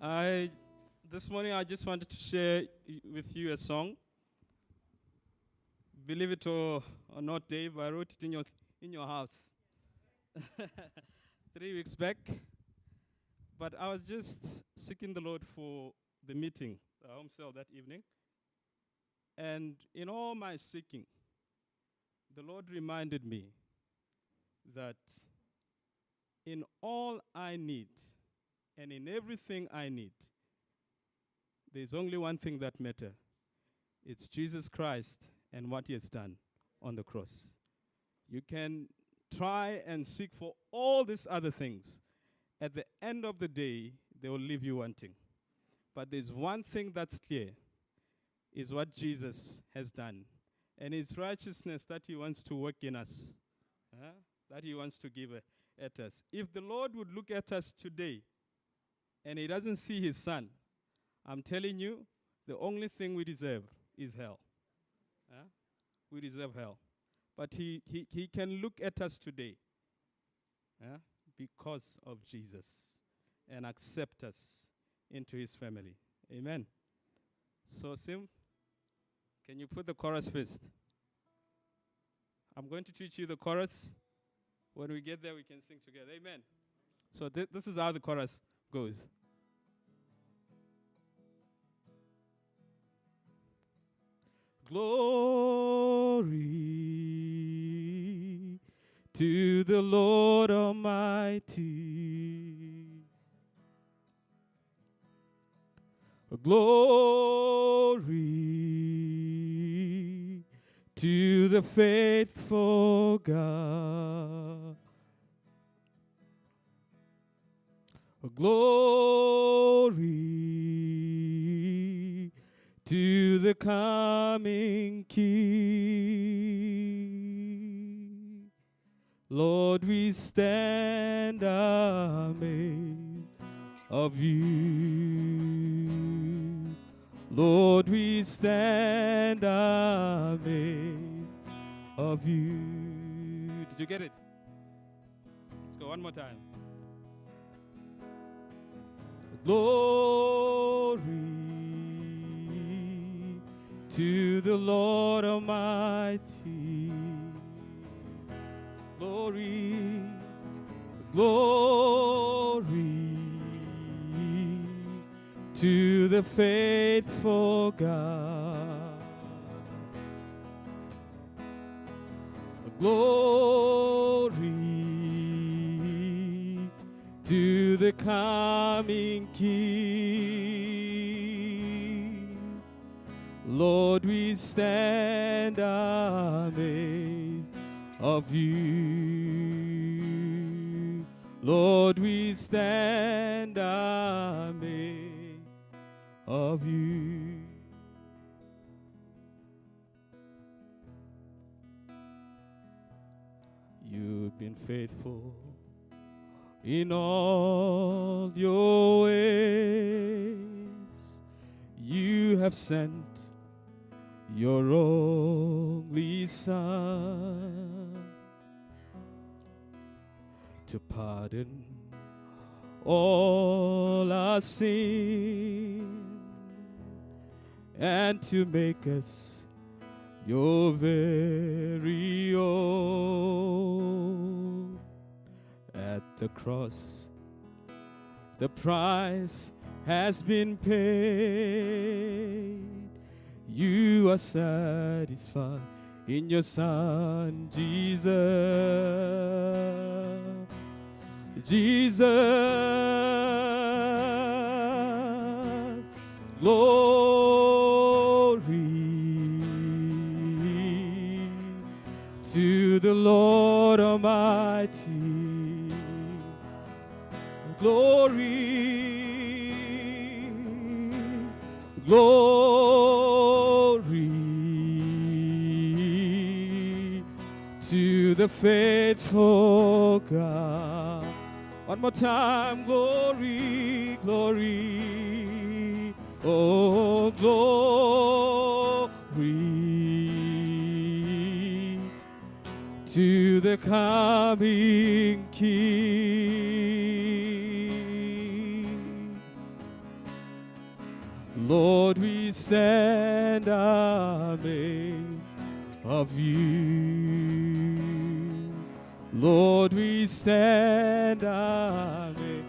I this morning I just wanted to share with you a song. Believe it or not, Dave, I wrote it in your house 3 weeks back. But I was just seeking the Lord for the meeting, the home cell that evening. And in all my seeking, the Lord reminded me that in all I need and in everything I need, there's only one thing that matters. It's Jesus Christ and what he has done on the cross. You can try and seek for all these other things. At the end of the day, they will leave you wanting. But there's one thing that's clear, is what Jesus has done. And his righteousness that he wants to work in us, that he wants to give at us. If the Lord would look at us today and he doesn't see his son, I'm telling you, the only thing we deserve is hell. We deserve hell. But he can look at us today because of Jesus and accept us into his family. Amen. So, Sim, can you put the chorus first? I'm going to teach you the chorus. When we get there, we can sing together. Amen. So this is how the chorus goes. Glory to the Lord Almighty. Glory to the faithful God. Glory to the coming King. Lord, we stand amazed of you. Lord, we stand amazed of you. Did you get it? Let's go one more time. Glory to the Lord Almighty. Glory, glory to the faithful God. Glory to the coming King. Lord, we stand amazed of you. Lord, we stand amazed of you. You've been faithful in all your ways. You have sent your only Son to pardon all our sin and to make us your very own. At the cross, the price has been paid. You are satisfied in your Son, Jesus. Jesus, glory to the Lord Almighty. Glory, glory to the faithful God. One more time, glory, glory, oh, glory to the coming King. Lord, we stand amazed of you. Lord, we stand amazed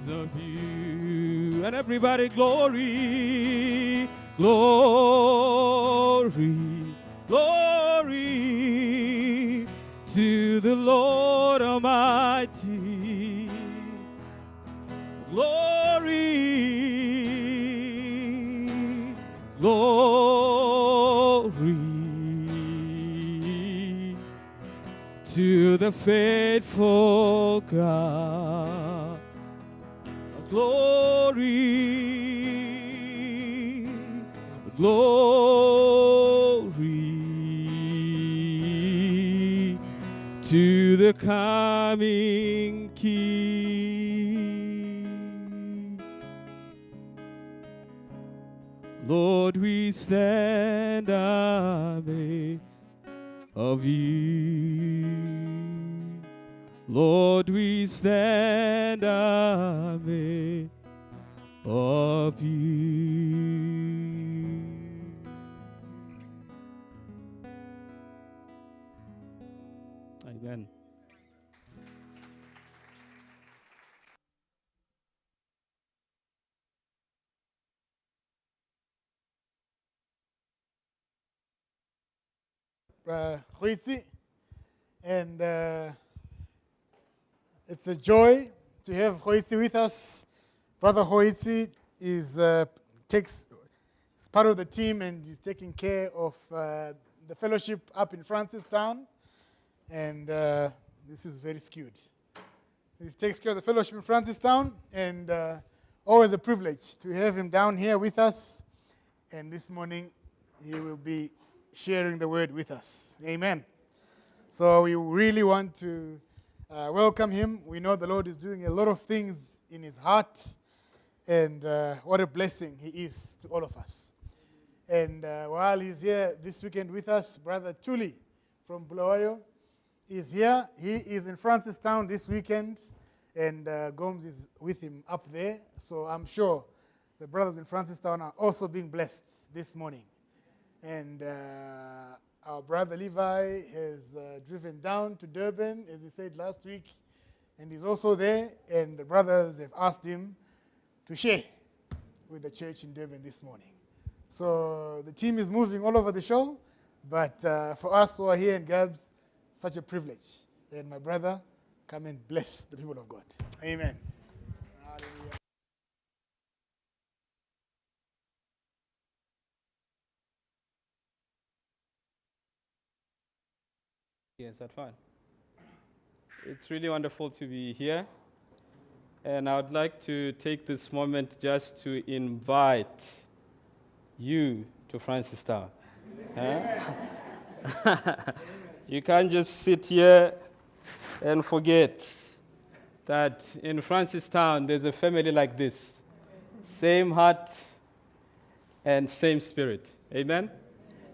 of you. And everybody, glory, glory, glory to the Lord Almighty. Glory, glory to the faithful God. Glory, glory to the coming King. Lord, we stand amazed of you. Lord, we stand amazed of you. Amen. Goitsi, and it's a joy to have Goitsi with us. Brother Goitsi is part of the team and is taking care of the fellowship up in Francistown, and this is very skewed. He takes care of the fellowship in Francistown, and always a privilege to have him down here with us. And this morning, he will be sharing the word with us. Amen. So we really want to welcome him. We know the Lord is doing a lot of things in his heart, and what a blessing he is to all of us. And while he's here this weekend with us, Brother Tuli from Bulawayo is here. He is in Francistown this weekend, and Gomes is with him up there. So I'm sure the brothers in Francistown are also being blessed this morning. And our brother Levi has driven down to Durban, as he said last week, and he's also there. And the brothers have asked him to share with the church in Durban this morning. So the team is moving all over the show, but for us who are here in Gabs, such a privilege. And my brother, come and bless the people of God. Amen. Hallelujah. Yes, that's fine. It's really wonderful to be here. And I would like to take this moment just to invite you to Francistown. You can't just sit here and forget that in Francistown there's a family like this. Same heart and same spirit. Amen?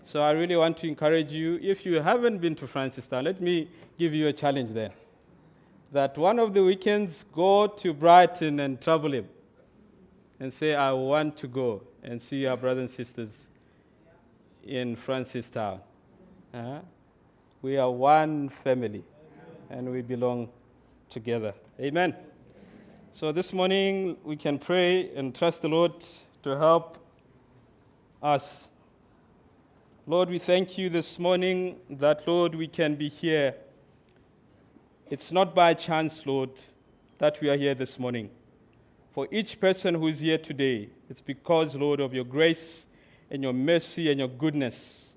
So I really want to encourage you, if you haven't been to Francistown, let me give you a challenge there. That one of the weekends, go to Brighton and travel him and say, I want to go and see our brothers and sisters in Francistown. We are one family, and we belong together. Amen. So this morning, we can pray and trust the Lord to help us. Lord, we thank you this morning that, Lord, we can be here. It's not by chance, Lord, that we are here this morning. For each person who is here today, it's because, Lord, of your grace and your mercy and your goodness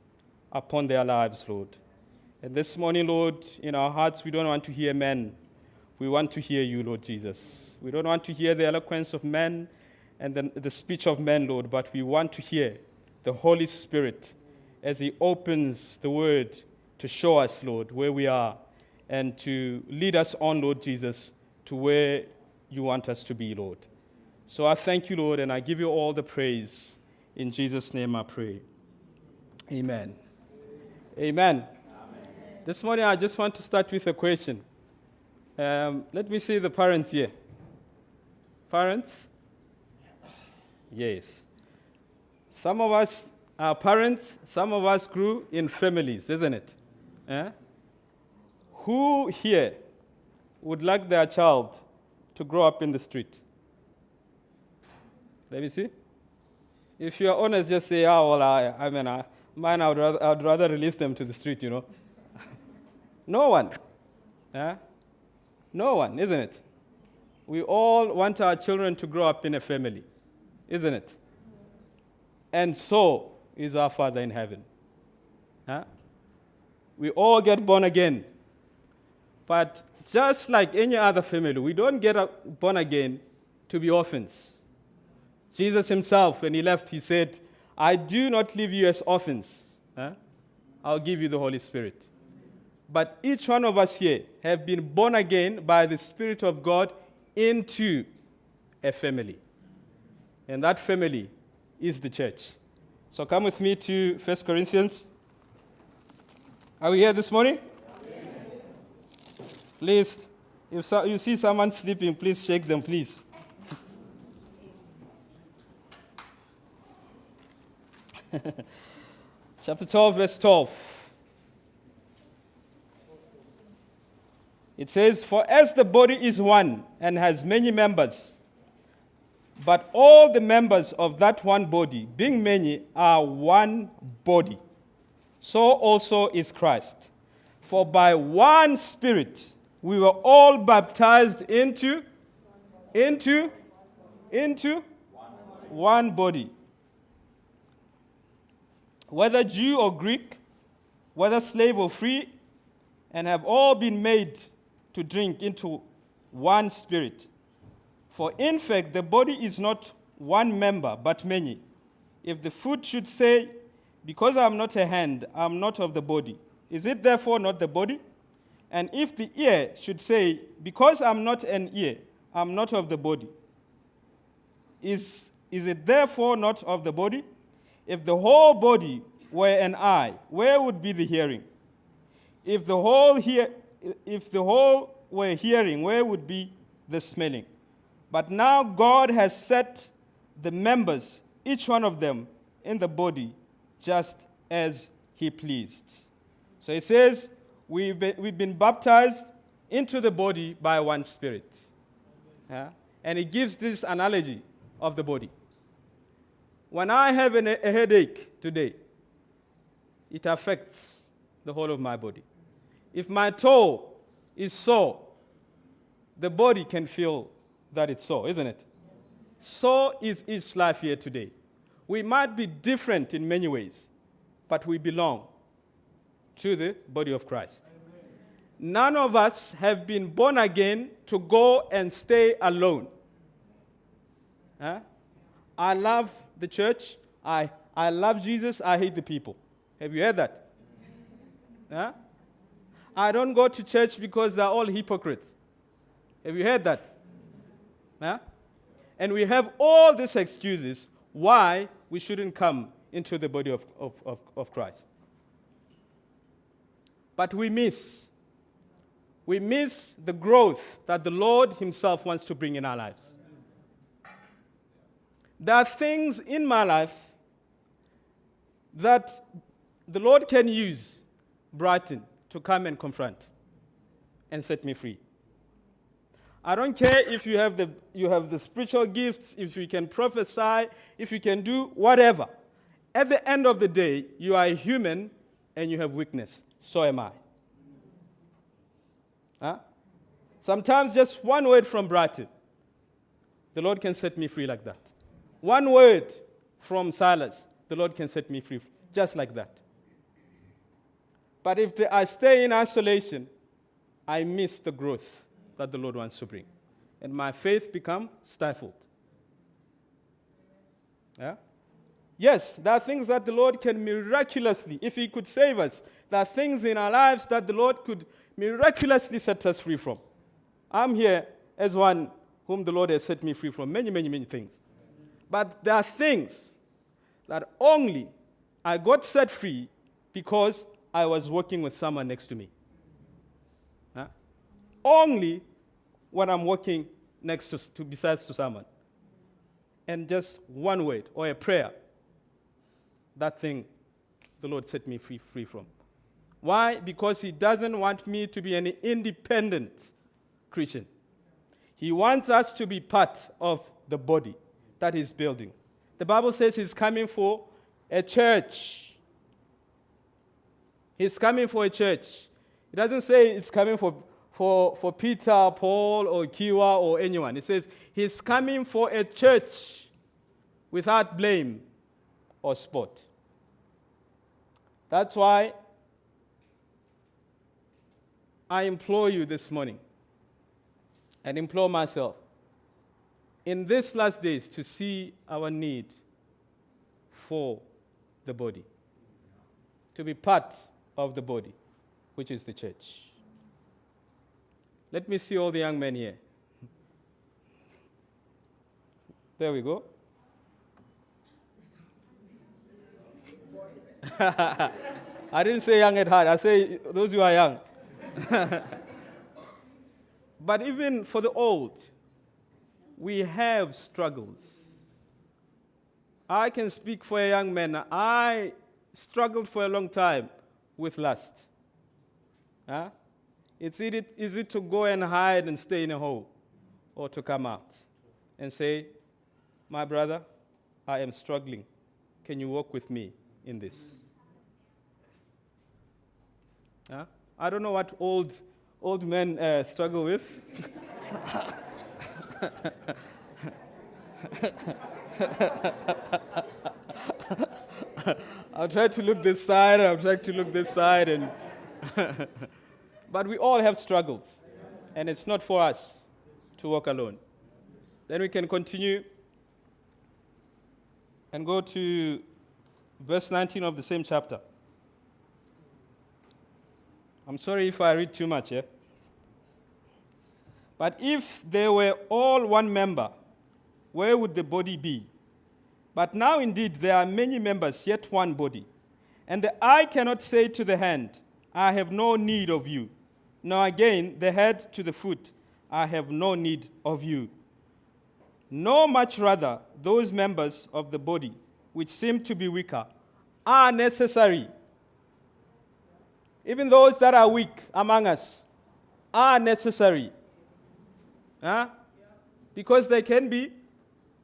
upon their lives, Lord. And this morning, Lord, in our hearts, we don't want to hear men. We want to hear you, Lord Jesus. We don't want to hear the eloquence of men and the speech of men, Lord, but we want to hear the Holy Spirit as he opens the word to show us, Lord, where we are and to lead us on, Lord Jesus, to where you want us to be, Lord. So I thank you, Lord, and I give you all the praise. In Jesus' name I pray. Amen. Amen. This morning I just want to start with a question. Let me see the parents here. Parents? Yes. Some of us are parents, some of us grew in families, isn't it? Eh? Who here would like their child to grow up in the street? Let me see. If you are honest, just say, mine, I'd rather release them to the street, you know. No one. Eh? No one, isn't it? We all want our children to grow up in a family, isn't it? And so is our Father in heaven. Huh? We all get born again. But just like any other family, we don't get born again to be orphans. Jesus himself, when he left, he said, I do not leave you as orphans. Huh? I'll give you the Holy Spirit. But each one of us here have been born again by the Spirit of God into a family. And that family is the church. So come with me to 1 Corinthians. Are we here this morning? Yes. Please, if you see someone sleeping, please shake them, please. Chapter 12, verse 12. It says, for as the body is one and has many members, but all the members of that one body, being many, are one body, so also is Christ. For by one Spirit we were all baptized into one body. Whether Jew or Greek, whether slave or free, and have all been made to drink into one Spirit. For in fact, the body is not one member, but many. If the foot should say, because I am not a hand, I am not of the body, is it therefore not the body? And if the ear should say, because I am not an ear, I am not of the body, is it therefore not of the body? If the whole body were an eye, where would be the hearing? If the whole were hearing, where would be the smelling? But now God has set the members, each one of them, in the body, just as he pleased. So it says, we've been baptized into the body by one Spirit. Yeah? And it gives this analogy of the body. When I have a headache today, it affects the whole of my body. If my toe is sore, the body can feel that it's sore, isn't it? So is each life here today. We might be different in many ways, but we belong to the body of Christ. Amen. None of us have been born again to go and stay alone. Huh? I love the church. I love Jesus. I hate the people. Have you heard that? Huh? I don't go to church because they're all hypocrites. Have you heard that? Huh? And we have all these excuses why we shouldn't come into the body of Christ. But we miss the growth that the Lord himself wants to bring in our lives. There are things in my life that the Lord can use Brighton to come and confront and set me free. I don't care if you have the spiritual gifts, if you can prophesy, if you can do whatever. At the end of the day, you are a human and you have weakness. So am I. Huh? Sometimes just one word from Brighton, the Lord can set me free like that. One word from Silas, the Lord can set me free just like that. But if I stay in isolation, I miss the growth that the Lord wants to bring. And my faith becomes stifled. Yeah? Yes, there are things that the Lord can miraculously, if he could save us, there are things in our lives that the Lord could miraculously set us free from. I'm here as one whom the Lord has set me free from many, many, many things. But there are things that only I got set free because I was working with someone next to me. Huh? Only when I'm working besides to someone. And just one word or a prayer that thing the Lord set me free from. Why? Because He doesn't want me to be an independent Christian. He wants us to be part of the body that He's building. The Bible says He's coming for a church. He's coming for a church. It doesn't say it's coming for Peter, Paul, or Khiwa, or anyone. It says He's coming for a church without blame or spot. That's why I implore you this morning, and implore myself, in these last days to see our need for the body, to be part of the body, which is the church. Let me see all the young men here. There we go. I didn't say young at heart. I say those who are young. But even for the old, we have struggles. I can speak for a young man. I struggled for a long time with lust. Huh? It's easy to go and hide and stay in a hole, or to come out and say, my brother, I am struggling. Can you walk with me in this? Huh? I don't know what old men struggle with. I'll try to look this side, I'll try to look this side, and but we all have struggles, and it's not for us to walk alone. Then we can continue and go to verse 19 of the same chapter. I'm sorry if I read too much here. But if they were all one member, where would the body be? But now indeed there are many members, yet one body. And the eye cannot say to the hand, I have no need of you. Nor again the head to the foot, I have no need of you. No, much rather, those members of the body which seem to be weaker are necessary. Even those that are weak among us are necessary. Huh? Because they can be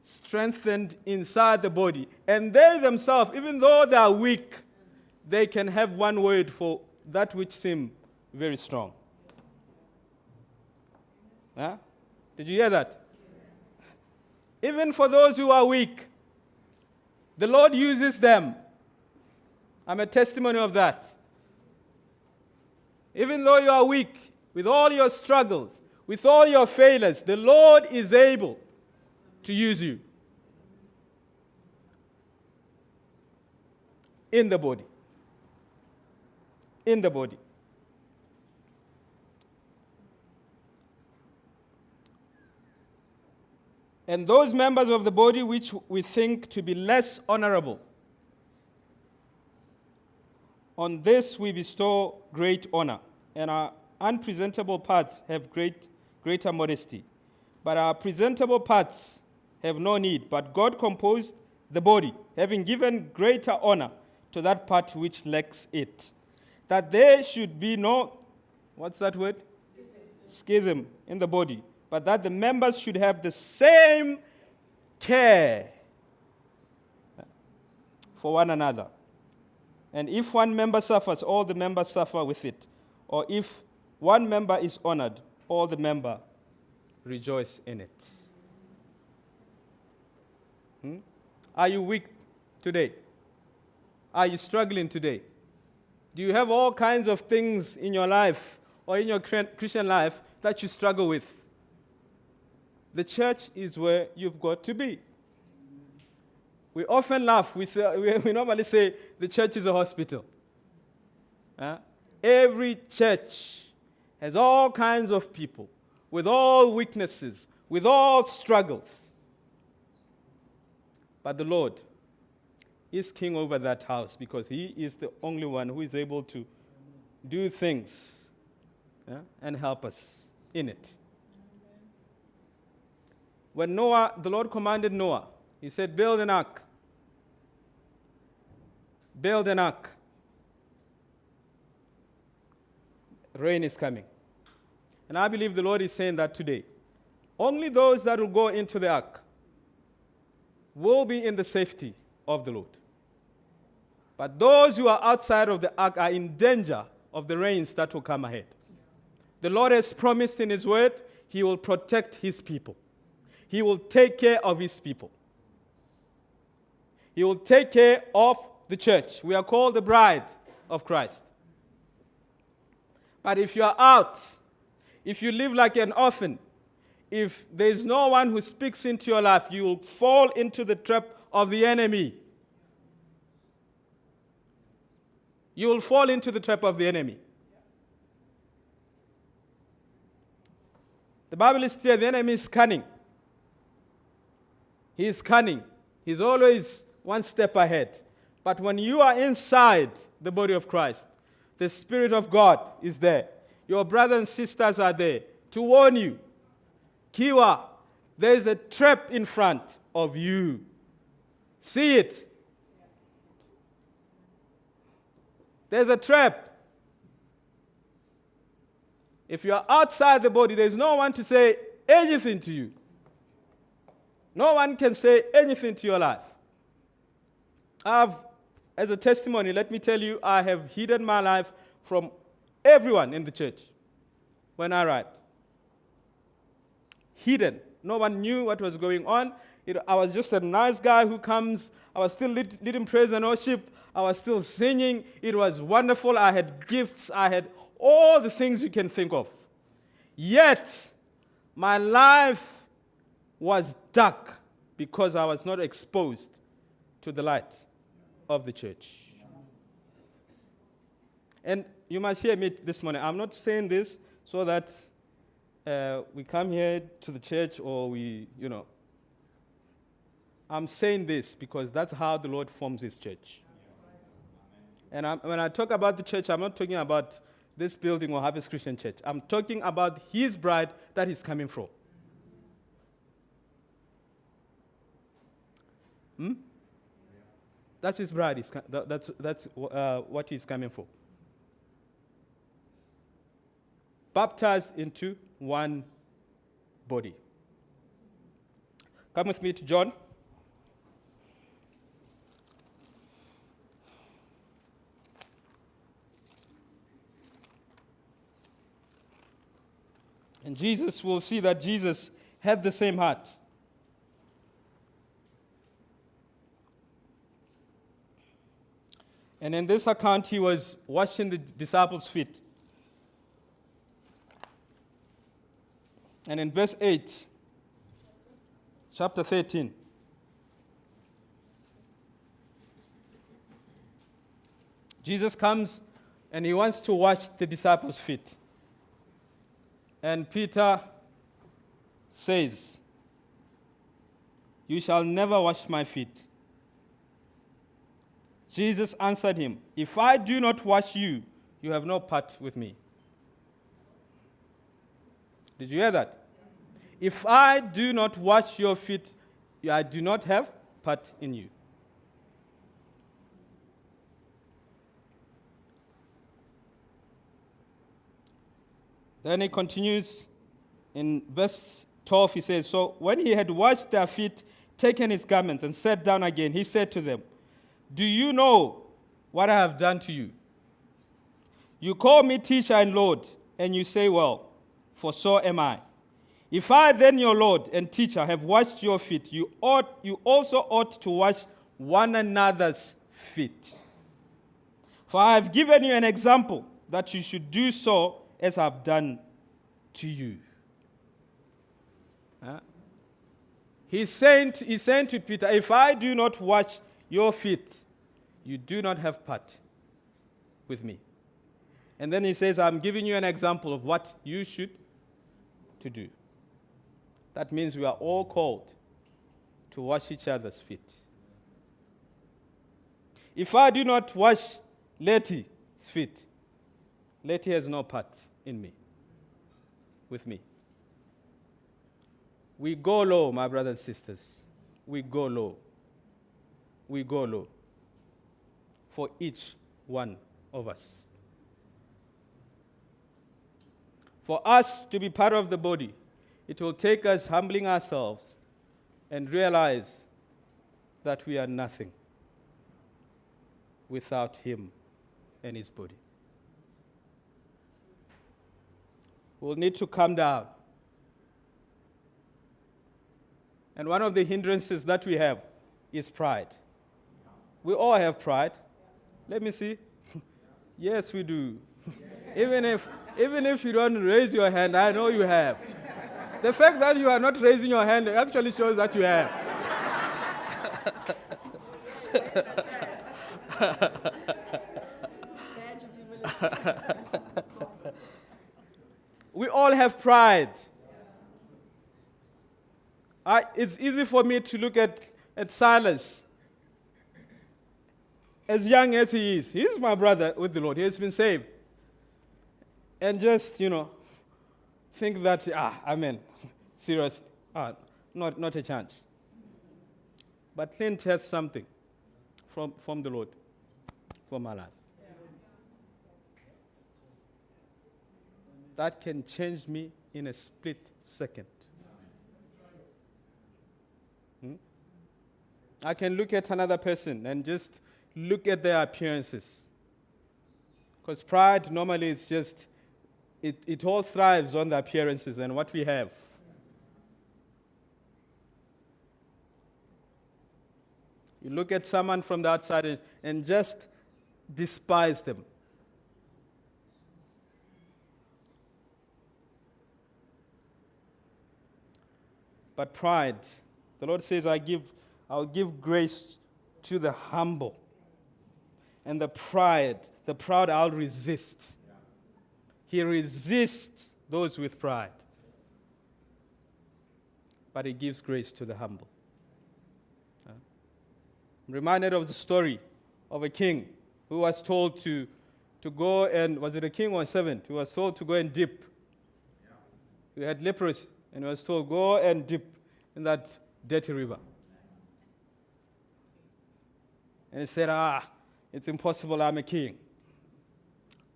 strengthened inside the body. And they themselves, even though they are weak, they can have one word for that which seems very strong. Huh? Did you hear that? Even for those who are weak, the Lord uses them. I'm a testimony of that. Even though you are weak, with all your struggles, with all your failures, the Lord is able to use you in the body. In the body. And those members of the body which we think to be less honorable, on this we bestow great honor, and our unpresentable parts have greater modesty. But our presentable parts have no need, but God composed the body, having given greater honor to that part which lacks it, that there should be no, what's that word? Schism in the body, but that the members should have the same care for one another. And if one member suffers, all the members suffer with it. Or if one member is honored, all the members rejoice in it. Are you weak today? Are you struggling today? Do you have all kinds of things in your life or in your Christian life that you struggle with? The church is where you've got to be. We often laugh. We normally say the church is a hospital. Every church has all kinds of people with all weaknesses, with all struggles. But the Lord is king over that house because He is the only one who is able to do things and help us in it. When the Lord commanded Noah, He said, build an ark. build an ark. Rain is coming. And I believe the Lord is saying that today. Only those that will go into the ark will be in the safety of the Lord. But those who are outside of the ark are in danger of the rains that will come ahead. The Lord has promised in His word, He will protect His people. He will take care of His people. He will take care of the church. We are called the bride of Christ. But if you are out, if you live like an orphan, if there is no one who speaks into your life, you will fall into the trap of the enemy. You will fall into the trap of the enemy. The Bible is clear, the enemy is cunning. He is cunning. He's always one step ahead. But when you are inside the body of Christ, the Spirit of God is there. Your brothers and sisters are there to warn you. Khiwa, there is a trap in front of you. See it. There's a trap. If you are outside the body, there's no one to say anything to you. No one can say anything to your life. As a testimony, let me tell you, I have hidden my life from everyone in the church when I arrived. Hidden. No one knew what was going on. I was just a nice guy who comes. I was still leading praise and worship. I was still singing. It was wonderful. I had gifts. I had all the things you can think of. Yet, my life was dark because I was not exposed to the light of the church. And you must hear me this morning. I'm not saying this so that we come here to the church or I'm saying this because that's how the Lord forms His church. And when I talk about the church, I'm not talking about this building or Harvest Christian Church. I'm talking about His bride that He's coming from. That's His bride. That's what He's coming for. Baptized into one body. Come with me to John. And Jesus will see that Jesus had the same heart. And in this account, He was washing the disciples' feet. And in verse 8, chapter 13, Jesus comes and He wants to wash the disciples' feet. And Peter says, "You shall never wash my feet." Jesus answered him, "If I do not wash you, you have no part with me." Did you hear that? If I do not wash your feet, I do not have part in you. Then he continues in verse 12, he says, "So when he had washed their feet, taken his garments, and sat down again, he said to them, 'Do you know what I have done to you? You call me teacher and Lord, and you say, well, for so am I. If I then, your Lord and teacher, have washed your feet, you also ought to wash one another's feet. For I have given you an example that you should do so as I have done to you.'" He's saying to Peter, if I do not wash your feet, you do not have part with me. And then he says, I'm giving you an example of what you should to do. That means we are all called to wash each other's feet. If I do not wash Letty's feet, Letty has no part in me, with me. We go low, my brothers and sisters. We go low. We go low. for each one of us. For us to be part of the body, it will take us humbling ourselves and realize that we are nothing without him and his body. We'll need to calm down. And one of the hindrances that we have is pride. We all have pride. Let me see. Yes, we do. Even if you don't raise your hand, I know you have. The fact that you are not raising your hand actually shows that you have. We all have pride. It's easy for me to look at Silas. As young as he is, he's my brother with the Lord. He has been saved. And just, think that, amen, serious, not a chance. But Clint has something from the Lord for my life. That can change me in a split second. I can look at another person and just look at their appearances. Because pride normally is just, it all thrives on the appearances and what we have. You look at someone from the outside and just despise them. But pride, the Lord says, I'll give grace to the humble. And the proud I'll resist. He resists those with pride. But he gives grace to the humble. I'm reminded of the story of a king who was told to go and, was it a king or a servant? Who was told to go and dip. He had leprosy and he was told, go and dip in that dirty river. And he said, it's impossible, I'm a king.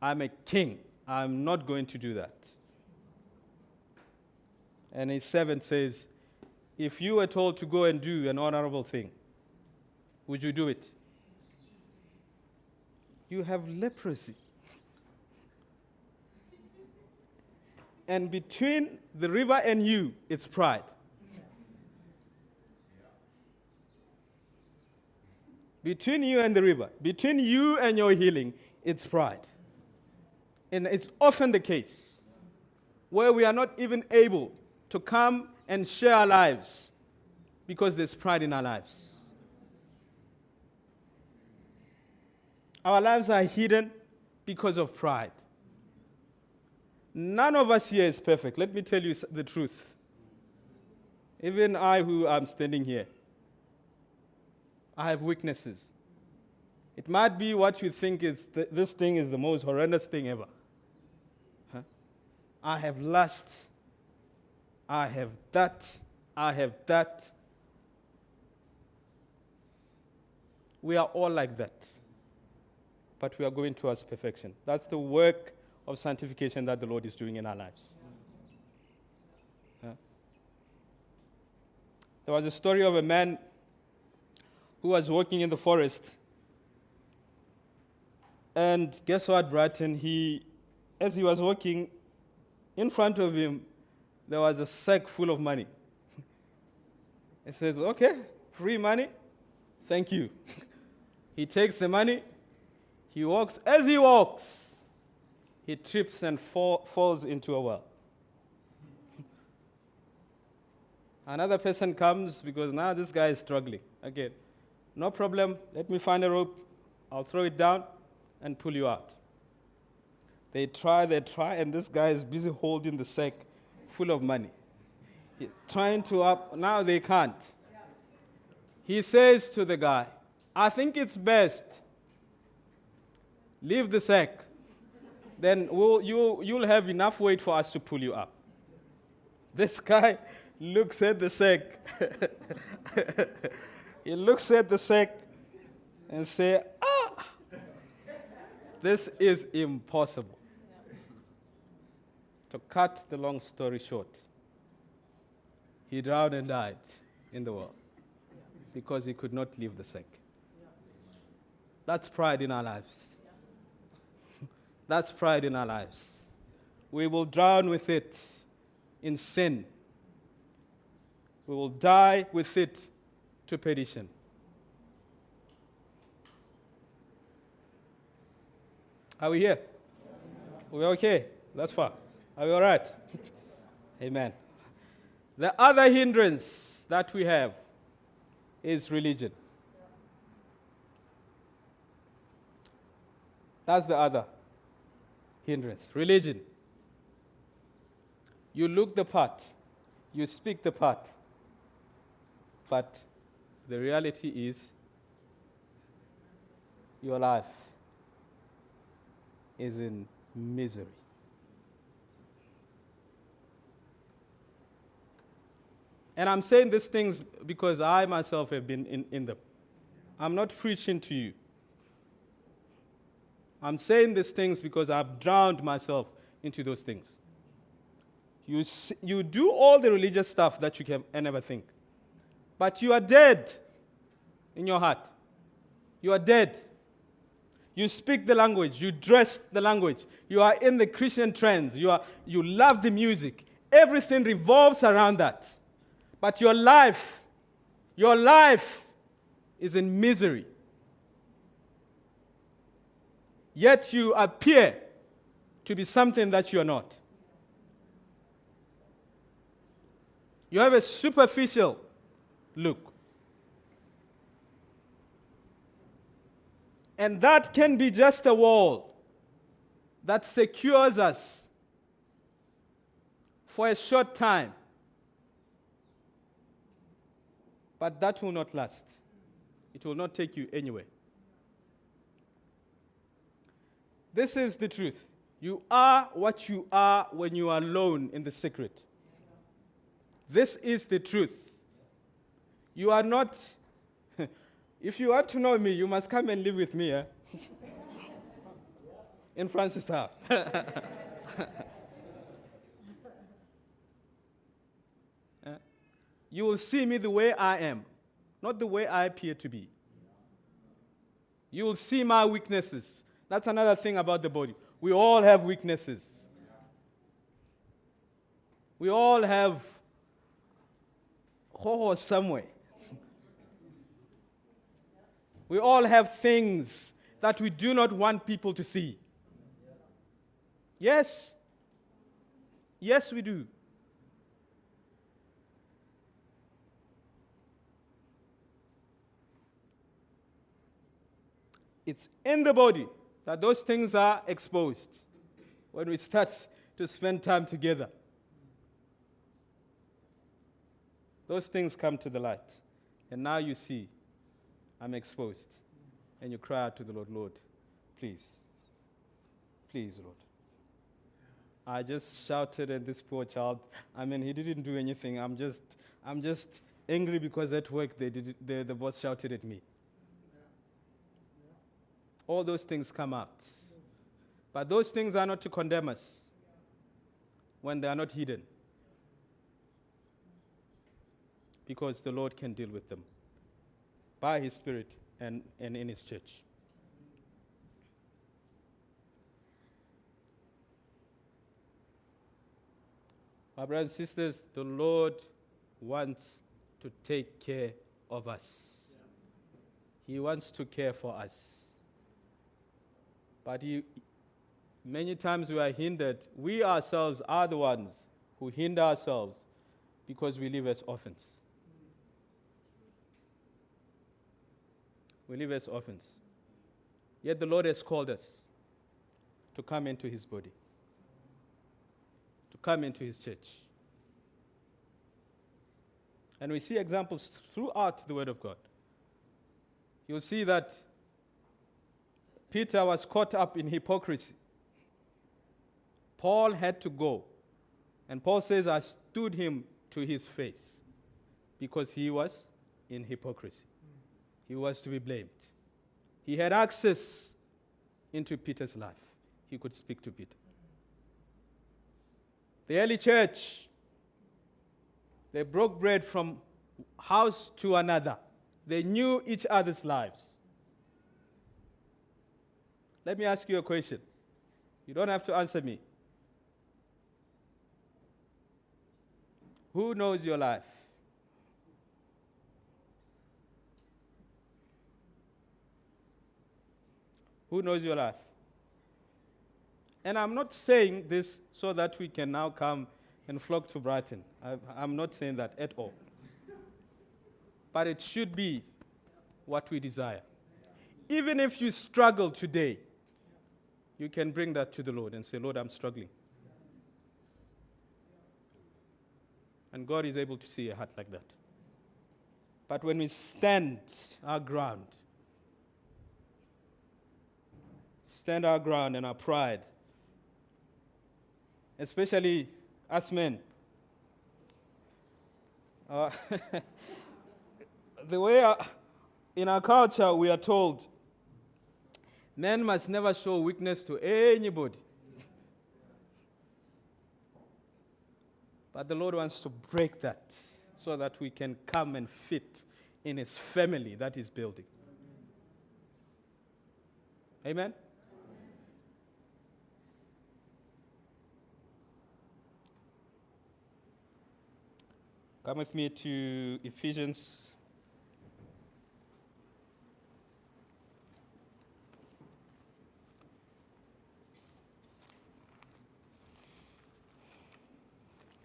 I'm a king. I'm not going to do that. And his servant says, if you were told to go and do an honorable thing, would you do it? You have leprosy. And between the river and you, it's pride. Between you and the river, between you and your healing, it's pride. And it's often the case where we are not even able to come and share our lives because there's pride in our lives. Our lives are hidden because of pride. None of us here is perfect. Let me tell you the truth. Even I who am standing here, I have weaknesses. It might be what you think is this thing is the most horrendous thing ever. I have lust. I have that. I have that. We are all like that. But we are going towards perfection. That's the work of sanctification that the Lord is doing in our lives. There was a story of a man who was walking in the forest. And guess what, Brighton? As he was walking, in front of him, there was a sack full of money. He says, okay, free money, thank you. He takes the money, he walks. As he walks, he trips and falls into a well. Another person comes because now this guy is struggling. Again, no problem, let me find a rope, I'll throw it down and pull you out. They try, and this guy is busy holding the sack full of money. Trying to up, now they can't. He says to the guy, I think it's best, leave the sack. Then you'll have enough weight for us to pull you up. This guy looks at the sack. He looks at the sack and says, This is impossible. To cut the long story short, he drowned and died in the well because he could not leave the sink. That's pride in our lives. That's pride in our lives. We will drown with it in sin. We will die with it to perdition. Are we here? We're okay? That's fine. Are we all right? Amen. The other hindrance that we have is religion. That's the other hindrance. Religion. You look the part. You speak the part. But the reality is your life is in misery. And I'm saying these things because I myself have been in them. I'm not preaching to you. I'm saying these things because I've drowned myself into those things. You do all the religious stuff that you can never think. But you are dead in your heart. You are dead. You speak the language. You dress the language. You are in the Christian trends. You love the music. Everything revolves around that. But your life is in misery. Yet you appear to be something that you are not. You have a superficial look. And that can be just a wall that secures us for a short time. But that will not last. It will not take you anywhere. This is the truth. You are what you are when you are alone in the secret. This is the truth. You are not... If you want to know me, you must come and live with me, eh? In Francistown. You will see me the way I am, not the way I appear to be. You will see my weaknesses. That's another thing about the body. We all have weaknesses. We all have horror somewhere. We all have things that we do not want people to see. Yes. Yes, we do. It's in the body that those things are exposed when we start to spend time together. Those things come to the light. And now you see, I'm exposed. And you cry out to the Lord, Lord, please. Please, Lord. I just shouted at this poor child. I mean, he didn't do anything. I'm just angry because at work the boss shouted at me. All those things come out. But those things are not to condemn us when they are not hidden. Because the Lord can deal with them by His Spirit and in His church. My brothers and sisters, the Lord wants to take care of us. He wants to care for us. But many times we are hindered. We ourselves are the ones who hinder ourselves because we live as orphans. We live as orphans. Yet the Lord has called us to come into His body, to come into His church. And we see examples throughout the Word of God. You'll see that Peter was caught up in hypocrisy. Paul had to go. And Paul says, I stood him to his face because he was in hypocrisy. He was to be blamed. He had access into Peter's life, he could speak to Peter. The early church, they broke bread from house to another. They knew each other's lives. Let me ask you a question. You don't have to answer me. Who knows your life? Who knows your life? And I'm not saying this so that we can now come and flock to Brighton. I'm not saying that at all. But it should be what we desire. Even if you struggle today, you can bring that to the Lord and say, Lord, I'm struggling. And God is able to see a heart like that. But when we stand our ground and our pride, especially us men, the way in our culture we are told, men must never show weakness to anybody. But the Lord wants to break that so that we can come and fit in His family that He's building. Amen? Come with me to Ephesians.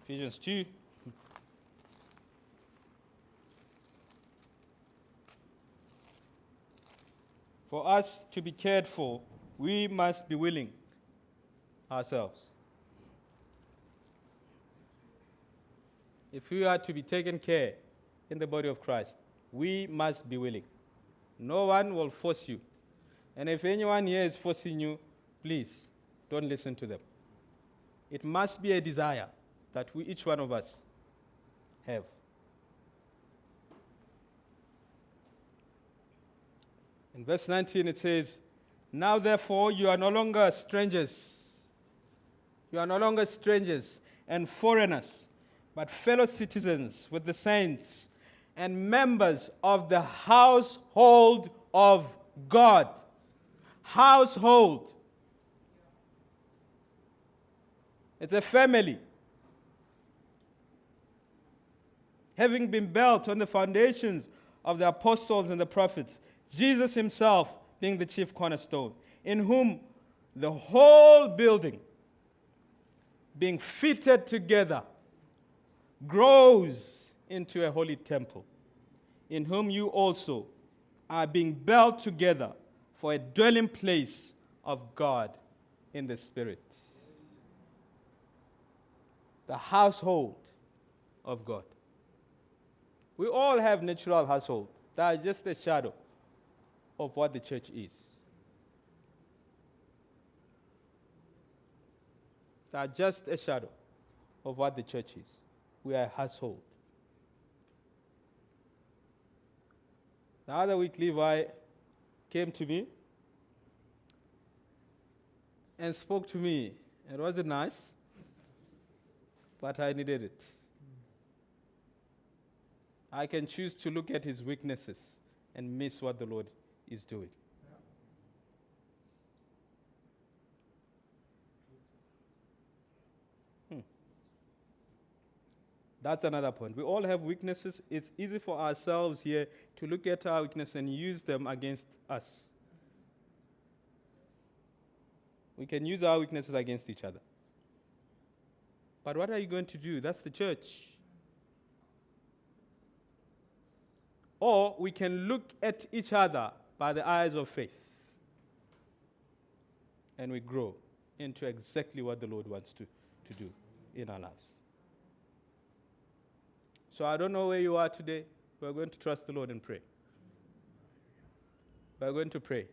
Ephesians 2. For us to be cared for, we must be willing ourselves. If we are to be taken care in the body of Christ, we must be willing. No one will force you. And if anyone here is forcing you, please don't listen to them. It must be a desire that each one of us have. In verse 19 it says, now therefore you are no longer strangers. You are no longer strangers and foreigners, but fellow citizens with the saints and members of the household of God. Household. It's a family. Having been built on the foundations of the apostles and the prophets, Jesus himself being the chief cornerstone, in whom the whole building, being fitted together, grows into a holy temple, in whom you also are being built together for a dwelling place of God in the Spirit. The household of God. We all have natural household. That is just a shadow of what the church is. That is just a shadow of what the church is. We are a household. The other week, Levi came to me and spoke to me. It wasn't nice, but I needed it. I can choose to look at his weaknesses and miss what the Lord is doing. That's another point. We all have weaknesses. It's easy for ourselves here to look at our weaknesses and use them against us. We can use our weaknesses against each other. But what are you going to do? That's the church. Or we can look at each other by the eyes of faith. And we grow into exactly what the Lord wants to do in our lives. So I don't know where you are today. We're going to trust the Lord and pray. We're going to pray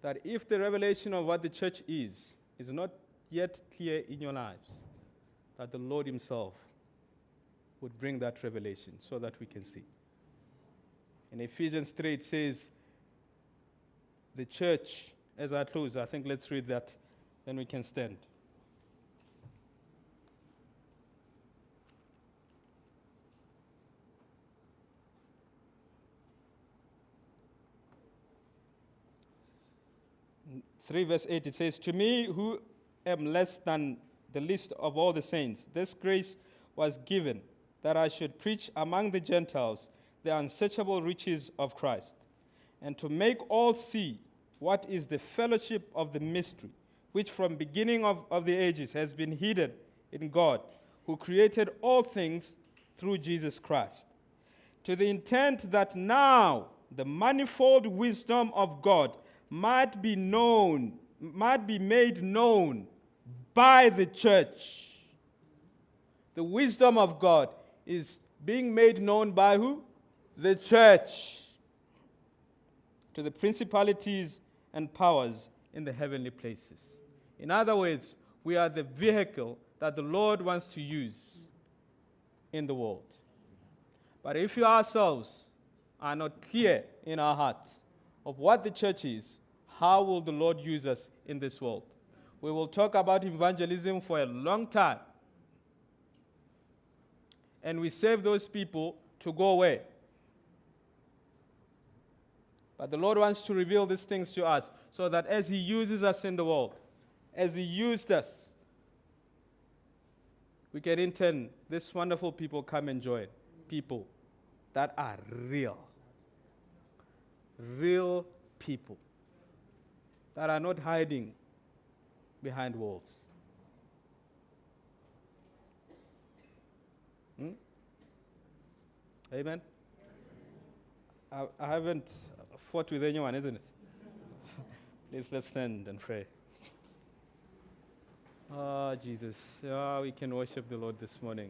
that if the revelation of what the church is not yet clear in your lives, that the Lord himself would bring that revelation so that we can see. In Ephesians 3 it says, the church. As I close, I think let's read that, then we can stand. Verse 8, it says, "To me, who am less than the least of all the saints, this grace was given, that I should preach among the Gentiles the unsearchable riches of Christ, and to make all see what is the fellowship of the mystery, which from beginning of the ages has been hidden in God, who created all things through Jesus Christ, to the intent that now the manifold wisdom of God might be made known by the church." The wisdom of God is being made known by who? The church. "To the principalities and powers in the heavenly places." In other words, we are the vehicle that the Lord wants to use in the world. But if you ourselves are not clear in our hearts of what the church is, how will the Lord use us in this world? We will talk about evangelism for a long time. And we save those people to go away. But the Lord wants to reveal these things to us so that as He uses us in the world, as He used us, we can in turn, this wonderful people come and join. People that are real. Real people. That are not hiding behind walls. Amen? I haven't fought with anyone, isn't it? Please, let's stand and pray. Oh, Jesus. Oh, we can worship the Lord this morning.